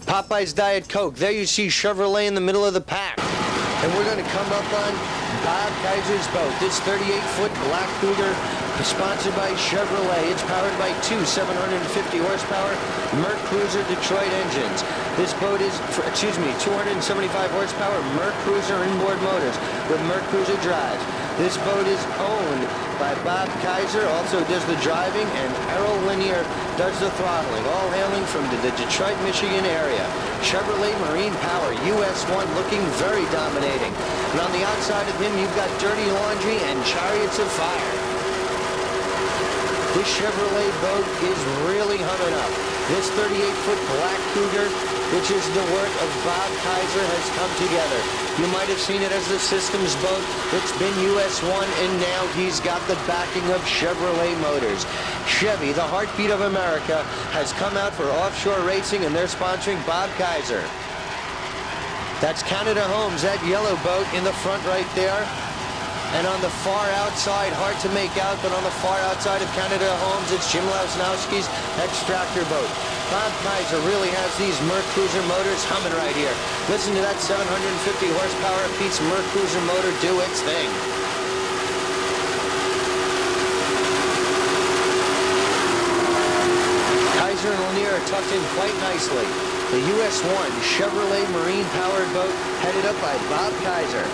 Popeye's Diet Coke. There you see Chevrolet in the middle of the pack. And we're going to come up on Bob Kaiser's boat. This 38-foot Black Cougar is sponsored by Chevrolet. It's powered by two 750 horsepower Merc Cruiser Detroit engines. This boat is, 275 horsepower Merc Cruiser inboard motors with Merc Cruiser drives. This boat is owned by Bob Kaiser, also does the driving, and Errol Lanier does the throttling, all hailing from the Detroit, Michigan area. Chevrolet Marine Power, US 1, looking very dominating. And on the outside of him, you've got Dirty Laundry and Chariots of Fire. This Chevrolet boat is really humming up. This 38-foot Black Cougar, which is the work of Bob Kaiser, has come together. You might have seen it as the systems boat. It's been US 1, and now he's got the backing of Chevrolet Motors. Chevy, the heartbeat of America, has come out for offshore racing, and they're sponsoring Bob Kaiser. That's Canada Homes, that yellow boat in the front right there. And on the far outside, hard to make out, but on the far outside of Canada Homes, it's Jim Lasnowski's extractor boat. Bob Kaiser really has these Merc Cruiser motors humming right here. Listen to that 750 horsepower piece Merc Cruiser motor do its thing. Kaiser and Lanier are tucked in quite nicely. The US 1 Chevrolet Marine powered boat headed up by Bob Kaiser.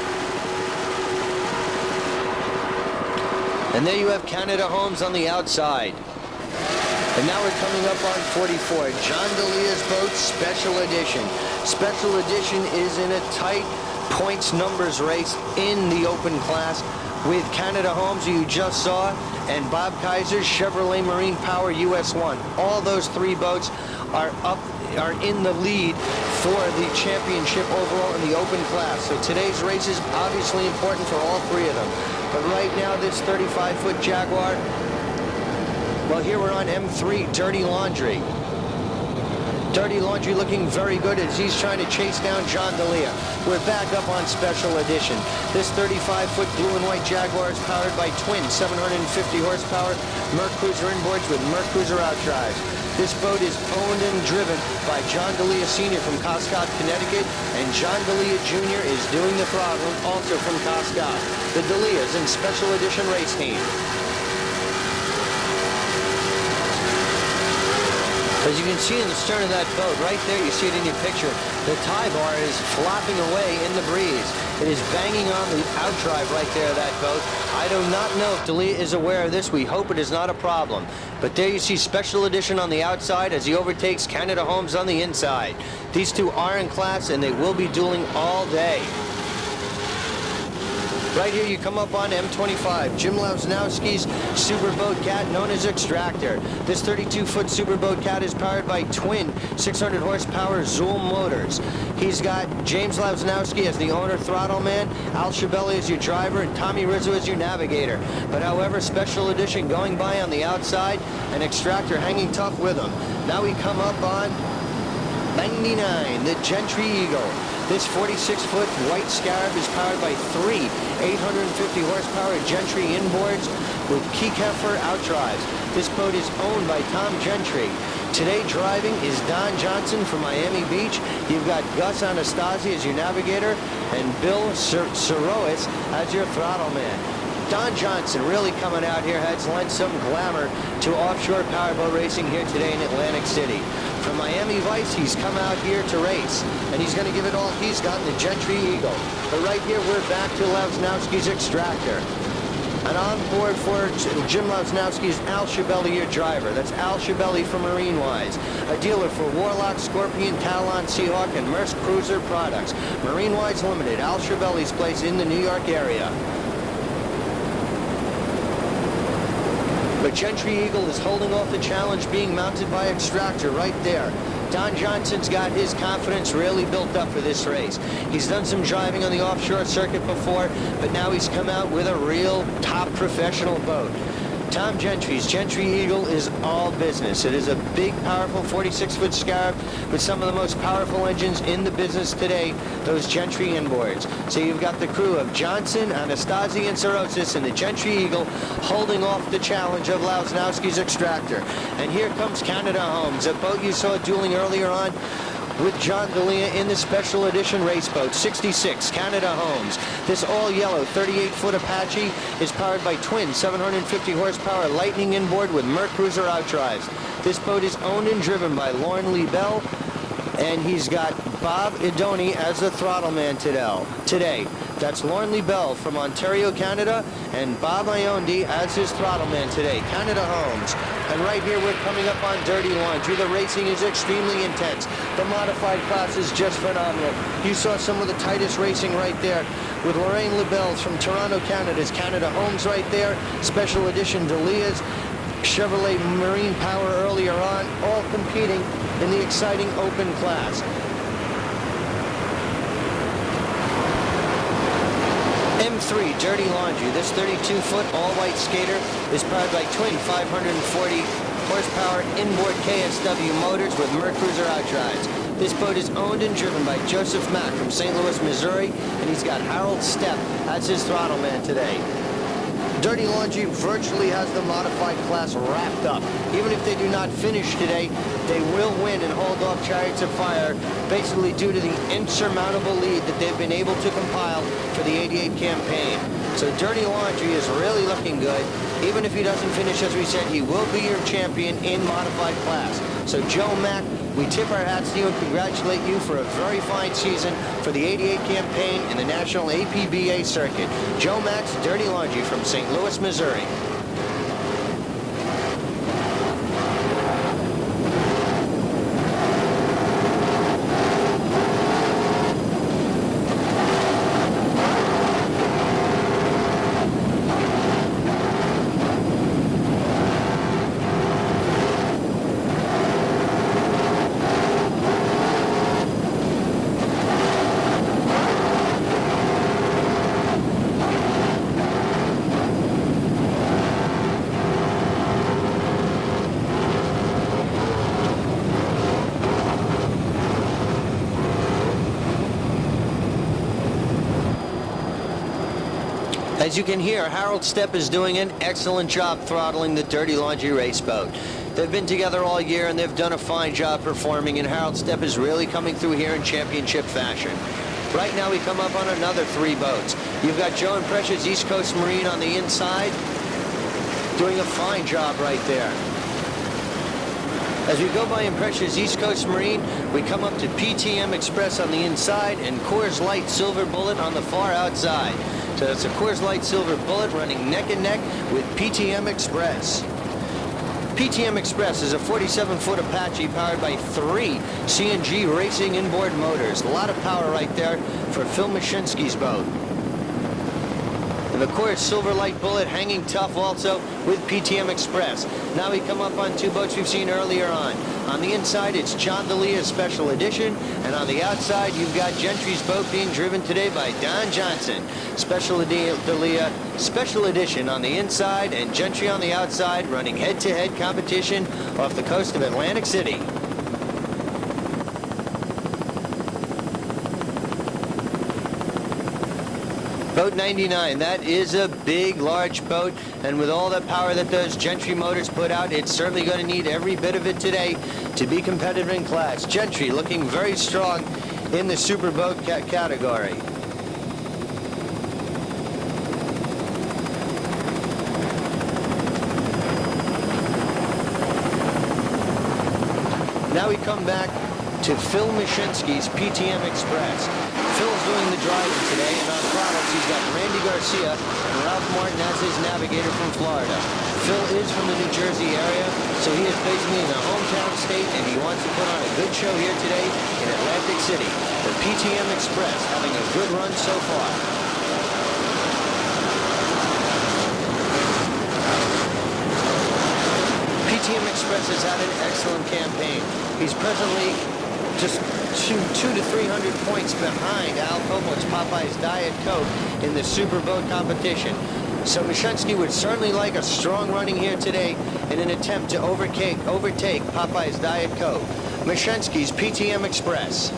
And there you have Canada Homes on the outside. And now we're coming up on 44, John D'Elia's boat, Special Edition. Special Edition is in a tight points numbers race in the open class with Canada Homes, who you just saw, and Bob Kaiser's Chevrolet Marine Power US 1. All those three boats are in the lead for the championship overall in the open class. So today's race is obviously important for all three of them. But right now, this 35-foot Jaguar, well, here we're on M3, Dirty Laundry. Dirty Laundry looking very good as he's trying to chase down John D'Elia. We're back up on Special Edition. This 35-foot blue and white Jaguar is powered by twin 750 horsepower Merc Cruiser inboards with Merc Cruiser outdrives. This boat is owned and driven by John D'Elia Sr. from Coscott, Connecticut, and John D'Elia Jr. is doing the throttling, also from Coscott. The D'Elias in Special Edition race team. As you can see in the stern of that boat, right there, you see it in your picture, the tie bar is flopping away in the breeze. It is banging on the outdrive right there of that boat. I do not know if D'Elia is aware of this. We hope it is not a problem. But there you see Special Edition on the outside as he overtakes Canada Homes on the inside. These two are in class, and they will be dueling all day. Right here you come up on M25, Jim Lasnowski's Superboat Cat, known as Extractor. This 32-foot Superboat Cat is powered by twin 600 horsepower Zoom motors. He's got James Lasnowski as the owner throttle man, Al Schiavelli as your driver, and Tommy Rizzo as your navigator. But however, Special Edition going by on the outside, and Extractor hanging tough with him. Now we come up on 99, the Gentry Eagle. This 46-foot white Scarab is powered by three 850 horsepower Gentry inboards with kickoff outdrives. This boat is owned by Tom Gentry. Today driving is Don Johnson from Miami Beach. You've got Gus Anastasi as your navigator and Bill Sorois as your throttle man. Don Johnson really coming out here has lent some glamour to offshore powerboat racing here today in Atlantic City. From Miami Vice, he's come out here to race, and he's going to give it all he's got in the Gentry Eagle. But right here, we're back to Lasnowski's Extractor. And on board for Jim Lasnowski's Al Schiavelli, your driver. That's Al Schiavelli from Marine Wise, a dealer for Warlock, Scorpion, Talon, Seahawk, and Maersk Cruiser products. Marine Wise Limited, Al Schiavelli's place in the New York area. But Gentry Eagle is holding off the challenge being mounted by Extractor right there. Don Johnson's got his confidence really built up for this race. He's done some driving on the offshore circuit before, but now he's come out with a real top professional boat. Tom Gentry's Gentry Eagle is all business. It is a big, powerful 46-foot scarab with some of the most powerful engines in the business today, those Gentry inboards. So you've got the crew of Johnson, Anastasi, and Sorosis in the Gentry Eagle holding off the challenge of Lasnowski's Extractor. And here comes Canada Homes, a boat you saw dueling earlier on with John D'Elia in the special edition race boat, 66 Canada Homes. This all-yellow 38-foot Apache is powered by twin 750 horsepower Lightning inboard with Merc Cruiser outdrives. This boat is owned and driven by Lauren Lee Bell, and he's got Bob Idoni as the throttle man today. That's Lauren Lee Bell from Ontario, Canada, and Bob Iondi as his throttle man today, Canada Homes. And right here we're coming up on Dirty Laundry. The racing is extremely intense. The modified class is just phenomenal. You saw some of the tightest racing right there with Lorraine LaBelle from Toronto, Canada's Canada Homes right there. Special edition D'Elia's, Chevrolet Marine Power earlier on, all competing in the exciting open class. M3 Dirty Laundry. This 32-foot all-white skater is powered by twin 540 horsepower inboard KSW motors with Merc Cruiser outdrives. This boat is owned and driven by Joseph Mack from St. Louis, Missouri, and he's got Harold Stepp as his throttle man today. Dirty Laundry virtually has the modified class wrapped up. Even if they do not finish today, they will win and hold off Chariots of Fire, basically due to the insurmountable lead that they've been able to compile for the 88 campaign. So Dirty Laundry is really looking good. Even if he doesn't finish, as we said, he will be your champion in modified class. So Joe Mack, we tip our hats to you and congratulate you for a very fine season for the 88 campaign in the National APBA circuit. Joe Mack's Dirty Laundry from St. Louis, Missouri. As you can hear, Harold Stepp is doing an excellent job throttling the Dirty Laundry race boat. They've been together all year and they've done a fine job performing, and Harold Stepp is really coming through here in championship fashion. Right now we come up on another 3 boats. You've got Joe and Precious East Coast Marine on the inside, doing a fine job right there. As we go by Impressia's East Coast Marine, we come up to PTM Express on the inside and Coors Light Silver Bullet on the far outside. So it's a Coors Light Silver Bullet running neck and neck with PTM Express. PTM Express is a 47-foot Apache powered by 3 CNG racing inboard motors. A lot of power right there for Phil Mashinsky's boat. And of course, Silver Light Bullet hanging tough also with PTM Express. Now we come up on 2 boats we've seen earlier on. On the inside, it's John D'Elia's Special Edition, and on the outside, you've got Gentry's boat being driven today by Don Johnson. Special D'Elia, Special Edition on the inside, and Gentry on the outside, running head-to-head competition off the coast of Atlantic City. Boat 99, that is a big, large boat, and with all the power that those Gentry motors put out, it's certainly going to need every bit of it today to be competitive in class. Gentry looking very strong in the super boat category. Now we come back to Phil Mashinsky's PTM Express. Phil's doing the driving today, and on throttles he's got Randy Garcia and Ralph Martin as his navigator from Florida. Phil is from the New Jersey area, so he is basically in the hometown state, and he wants to put on a good show here today in Atlantic City. The PTM Express having a good run so far. PTM Express has had an excellent campaign. He's presently just 200 to 300 points behind Al Como's Popeye's Diet Coke in the Superboat competition. So Mashensky would certainly like a strong running here today in an attempt to overtake Popeye's Diet Coke. Mashensky's PTM Express.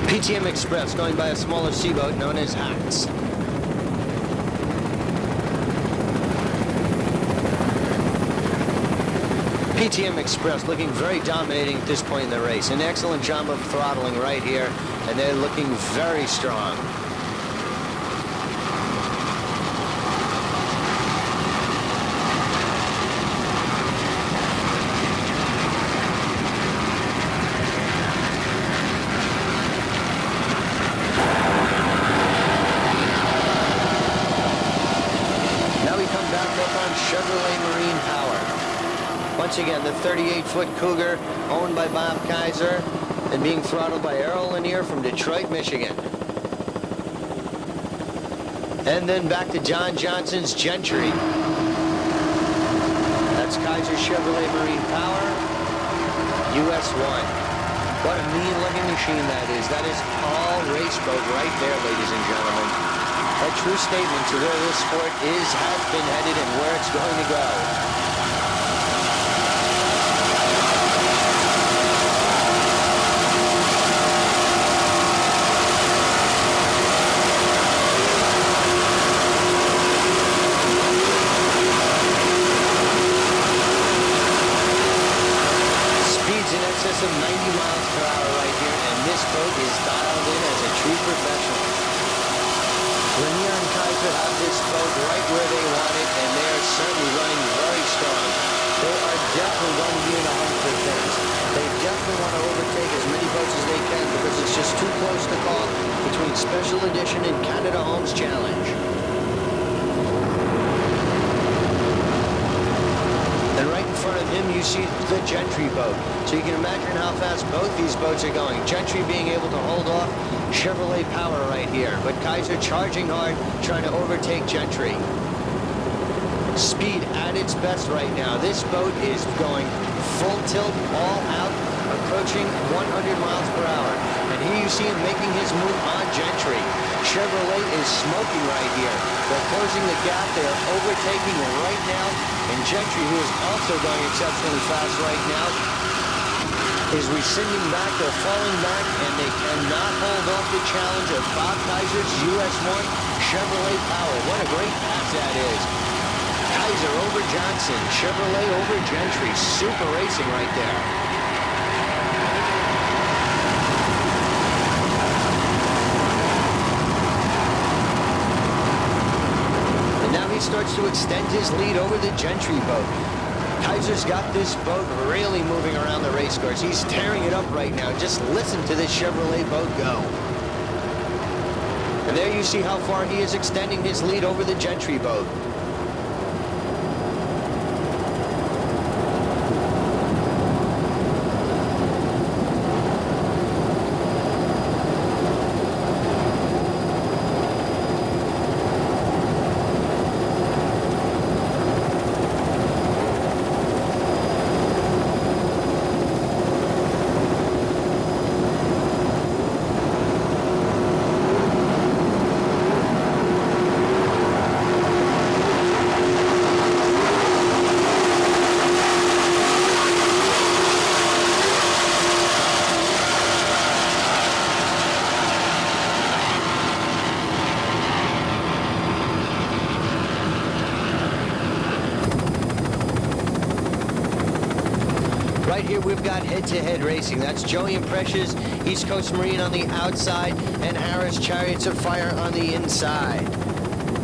PTM Express going by a smaller seaboat known as Hacks. PTM Express looking very dominating at this point in the race. An excellent job of throttling right here, and they're looking very strong. Once again, the 38-foot Cougar owned by Bob Kaiser and being throttled by Errol Lanier from Detroit, Michigan. And then back to John Johnson's Gentry. That's Kaiser Chevrolet Marine Power, US 1. What a mean-looking machine that is. That is all race boat right there, ladies and gentlemen. A true statement to where this sport has been headed and where it's going to go. Of 90 miles per hour right here, and this boat is dialed in as a true professional. Lanier and Kaiser have this boat right where they want it, and they are certainly running very strong. They are definitely going to be in a hunt for things. They definitely want to overtake as many boats as they can because it's just too close to call between Special Edition and Canada Homes Challenge. And right in front of him, you see the Gentry boat. So you can imagine how fast both these boats are going. Gentry being able to hold off Chevrolet Power right here. But Kaiser charging hard, trying to overtake Gentry. Speed at its best right now. This boat is going full tilt, all out, approaching 100 miles per hour. And here you see him making his move on Gentry. Chevrolet is smoking right here. They're closing the gap. They are overtaking right now. And Gentry, who is also going exceptionally fast right now, is rescinding back. They're falling back, and they cannot hold off the challenge of Bob Kaiser's US 1 Chevrolet Power. What a great pass that is. Kaiser over Johnson. Chevrolet over Gentry. Super racing right there. He starts to extend his lead over the Gentry boat. Kaiser's got this boat really moving around the race course. He's tearing it up right now. Just listen to this Chevrolet boat go. And there you see how far he is extending his lead over the Gentry boat. Right here we've got head-to-head racing. That's Joey and Precious, East Coast Marine on the outside, and Harris Chariots of Fire on the inside.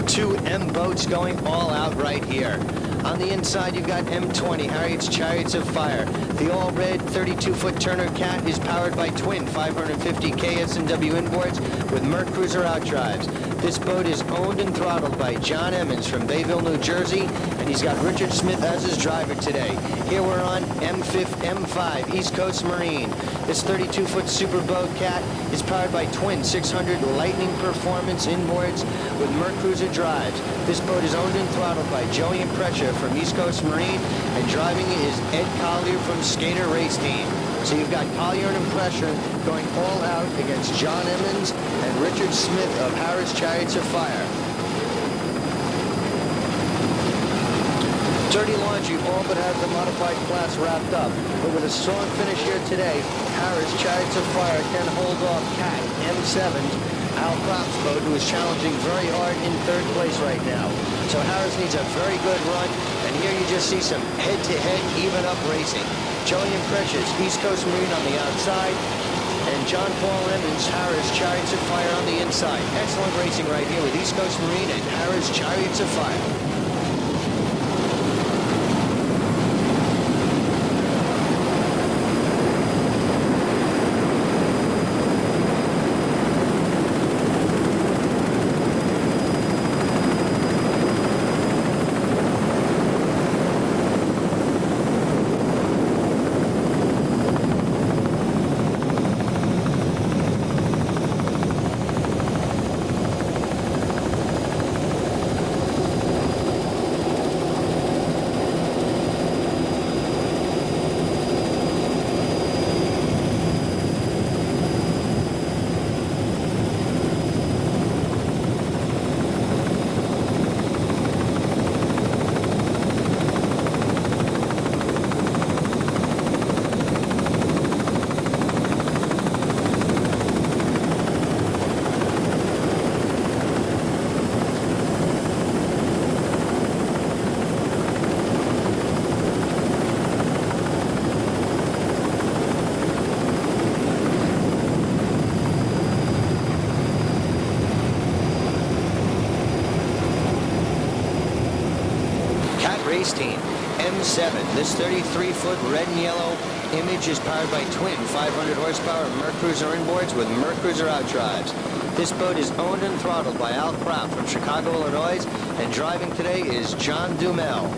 Two M boats going all out right here. On the inside, you've got M20, Harriet's Chariots of Fire. The all-red 32-foot Turner Cat is powered by twin 550 KS&W inboards with Merc Cruiser outdrives. This boat is owned and throttled by John Emmons from Bayville, New Jersey, and he's got Richard Smith as his driver today. Here we're on M5 East Coast Marine. This 32-foot Superboat Cat is powered by twin 600 Lightning Performance inboards with Merc Cruiser drives. This boat is owned and throttled by Joey Imprescia from East Coast Marine, and driving it is Ed Collier from Skater Race Team. So you've got Collier and Imprescia going all out against John Emmons and Richard Smith of Harris Chariots of Fire. Dirty Laundry all but has the modified class wrapped up, but with a strong finish here today, Harris Chariots of Fire can hold off Cat M7's Al Prop's boat, who is challenging very hard in third place right now. So Harris needs a very good run, and here you just see some head-to-head, even-up racing. Joey Impressia's East Coast Marine on the outside, and John Paul Emmons, Harris Chariots of Fire on the inside. Excellent racing right here with East Coast Marine and Harris Chariots of Fire. Race Team M7. This 33-foot red and yellow image is powered by twin 500 horsepower Merc Cruiser inboards with Merc Cruiser outdrives. This boat is owned and throttled by Al Prout from Chicago, Illinois, and driving today is John Dumel.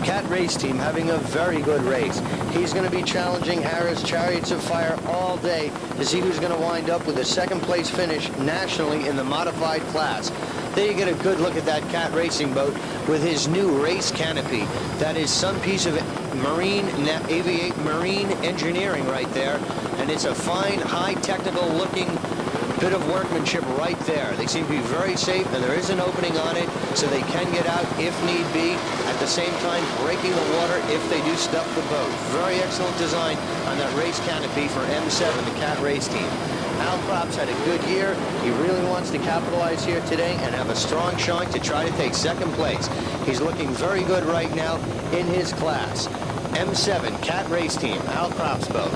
Cat Race Team having a very good race. He's going to be challenging Harris Chariots of Fire all day to see who's going to wind up with a second place finish nationally in the modified class. There you get a good look at that Cat racing boat with his new race canopy. That is some piece of marine engineering right there, and it's a fine, high technical looking bit of workmanship right there. They seem to be very safe, and there is an opening on it so they can get out if need be, at the same time breaking the water if they do stuff the boat. Very excellent design on that race canopy for M7, the Cat Race Team. Al Prop's had a good year. He really wants to capitalize here today and have a strong showing to try to take second place. He's looking very good right now in his class. M7 Cat Race Team, Al Prop's boat.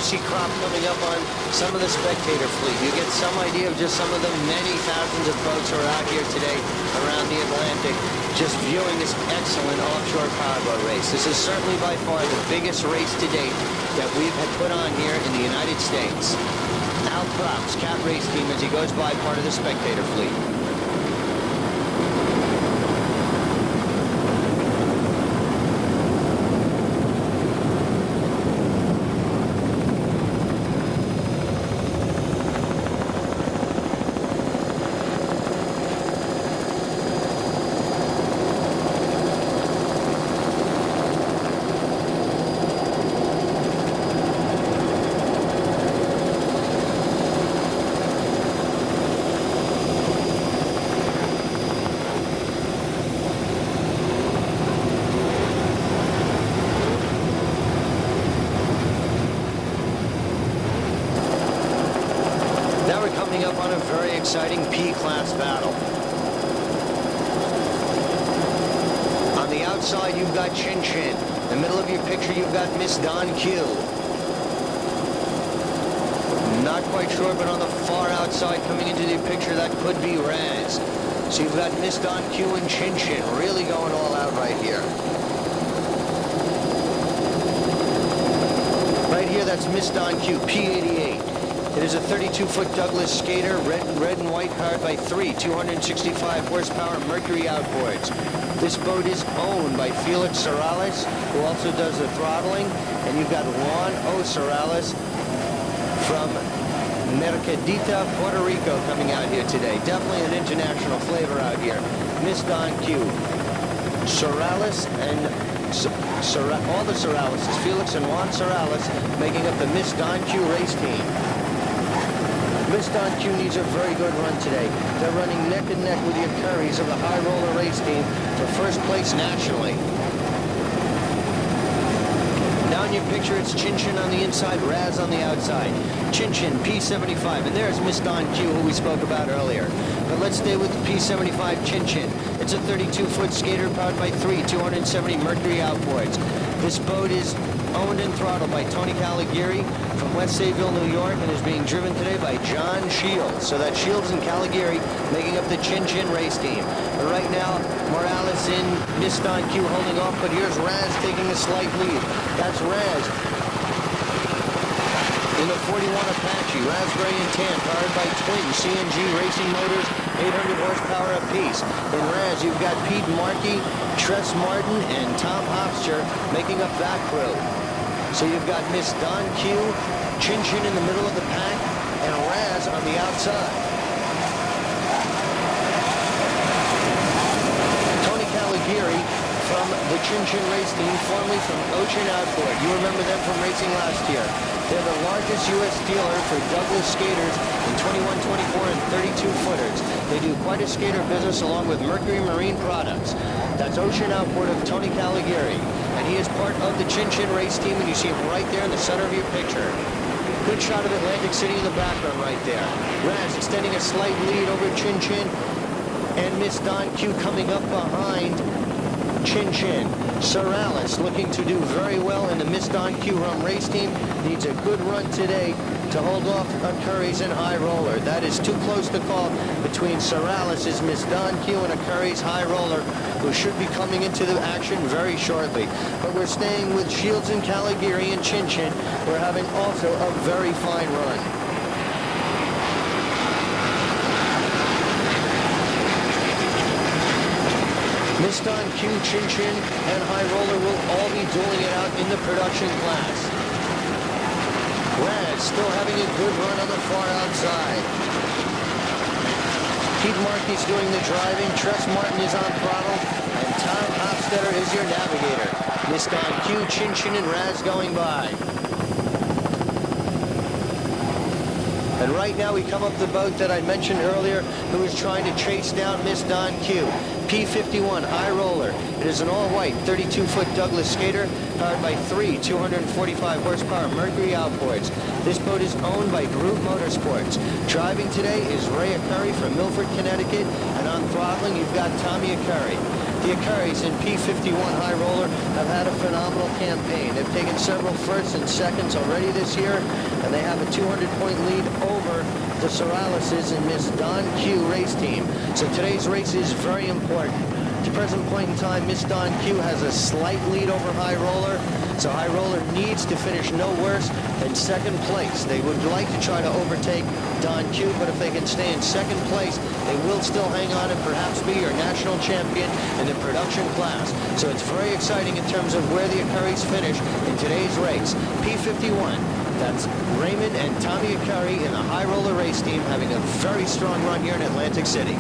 you see crop coming up on some of the spectator fleet. You get some idea of just some of the many thousands of boats who are out here today around the Atlantic just viewing this excellent offshore powerboat race. This is certainly by far the biggest race to date that we've had put on here in the United States. Al Props, Cat Race Team, as he goes by part of the spectator fleet. Now we're coming up on a very exciting P-class battle. On the outside, you've got Chin Chin. In the middle of your picture, you've got Miss Don Q. Not quite sure, but on the far outside, coming into the picture, that could be Raz. So you've got Miss Don Q and Chin Chin really going all out right here. Right here, that's Miss Don Q, P88. It is a 32-foot Douglas skater, red and white, powered by 265 horsepower Mercury outboards. This boat is owned by Felix Sorales, who also does the throttling, and you've got Juan O. Sorales from Mercadita, Puerto Rico, coming out here today. Definitely an international flavor out here. Miss Don Q, Sorales, and all the Sorales, Felix and Juan Sorales, making up the Miss Don Q race team. Miss Don Q needs a very good run today. They're running neck and neck with your Currys of the High Roller race team for first place nationally. Now in your picture, it's Chin Chin on the inside, Raz on the outside. Chin Chin, P75, and there's Miss Don Q, who we spoke about earlier. But let's stay with the P75 Chin Chin. It's a 32-foot skater powered by 270 Mercury outboards. This boat is owned and throttled by Tony Caligari from West Sayville, New York, and is being driven today by John Shields. So that's Shields and Caligari making up the Chin Chin race team. But right now, Morales in, Miss Don Q holding off, but here's Raz taking a slight lead. That's Raz in the 41 Apache, raspberry and tan, powered by twin CNG racing motors, 800 horsepower apiece. In Raz, you've got Pete Markey, Tress Martin, and Tom Hofstra making up that crew. So you've got Miss Don Q, Chin Chin in the middle of the pack, and Raz on the outside. Tony Caligari from the Chin Chin race team, formerly from Ocean Outboard. You remember them from racing last year. They're the largest U.S. dealer for Douglas skaters in 21, 24, and 32-footers. They do quite a skater business along with Mercury Marine Products. That's Ocean Outboard of Tony Caligari. And he is part of the Chin Chin race team, and you see him right there in the center of your picture. Good shot of Atlantic City in the background right there. Raz extending a slight lead over Chin Chin, and Miss Don Q coming up behind Chin Chin. Sorales looking to do very well in the Miss Don Q rum race team. Needs a good run today to hold off a Curry's and High Roller. That is too close to call between Sorales' Miss Don Q and a Curry's High Roller, who should be coming into the action very shortly. But we're staying with Shields and Caligari and Chin Chin. We're having also a very fine run. Miss Don Q, Chin Chin, and High Roller will all be dueling it out in the production class. Raz still having a good run on the far outside. Pete Markey's doing the driving, Tress Martin is on throttle, and Tom Hofstetter is your navigator. Miss Don Q, Chin Chin, and Raz going by. And right now we come up the boat that I mentioned earlier, who is trying to chase down Miss Don Q. P51 High Roller. It is an all-white 32-foot Douglas skater powered by 245 horsepower Mercury outboards. This boat is owned by Group Motorsports. Driving today is Ray Curry from Milford, Connecticut, and on throttling you've got Tommy Curry. The Akaris in P51 High Roller have had a phenomenal campaign. They've taken several firsts and seconds already this year, and they have a 200-point lead over the Soraleses in Miss Don Q race team. So today's race is very important. At the present point in time, Miss Don Q has a slight lead over High Roller, so High Roller needs to finish no worse than second place. They would like to try to overtake Don Q, but if they can stay in second place, they will still hang on and perhaps be your national champion in the production class. So it's very exciting in terms of where the Akaris finish in today's race. P51, that's Raymond and Tommy Akari in the High Roller race team having a very strong run here in Atlantic City.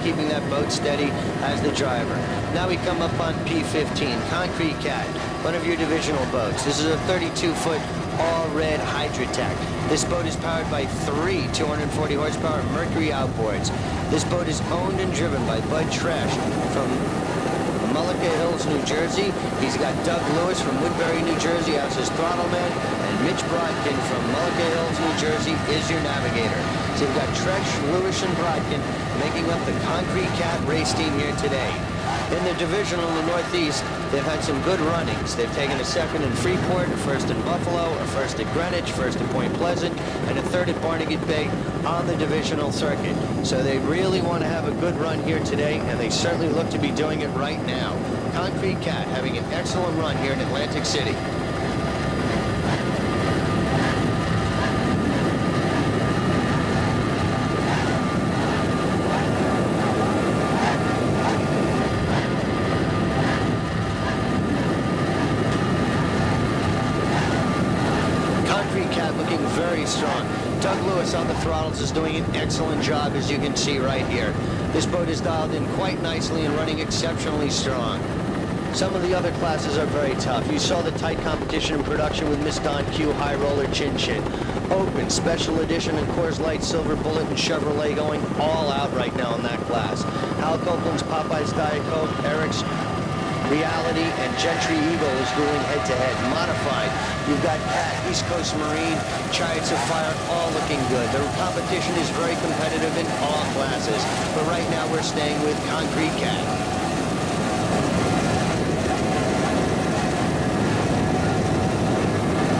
Keeping that boat steady as the driver. Now we come up on P15, Concrete Cat, one of your divisional boats. This is a 32-foot all-red Hydrotech. This boat is powered by 3 240 horsepower Mercury outboards. This boat is owned and driven by Bud Trash from Mullica Hills, New Jersey. He's got Doug Lewis from Woodbury, New Jersey as his throttle man, and Mitch Brodkin from Mullica Hills, New Jersey is your navigator. So you've got Tresh, Lewis, and Brodkin making up the Concrete Cat race team here today. In the divisional in the Northeast, they've had some good runnings. They've taken a second in Freeport, a first in Buffalo, a first at Greenwich, first at Point Pleasant, and a third at Barnegat Bay on the divisional circuit. So they really want to have a good run here today, and they certainly look to be doing it right now. Concrete Cat having an excellent run here in Atlantic City. Very strong. Doug Lewis on the throttles is doing an excellent job, as you can see right here. This boat is dialed in quite nicely and running exceptionally strong. Some of the other classes are very tough. You saw the tight competition in production with Miss Don Q High Roller Chin Chin. Open, Special Edition, and Coors Light, Silver Bullet, and Chevrolet going all out right now in that class. Hal Copeland's Popeye's Diet Coke, Eric's Reality, and Gentry Eagle is dueling head-to-head. Modified, you've got Cat, East Coast Marine, Chariots of Fire, all looking good. The competition is very competitive in all classes, but right now we're staying with Concrete Cat.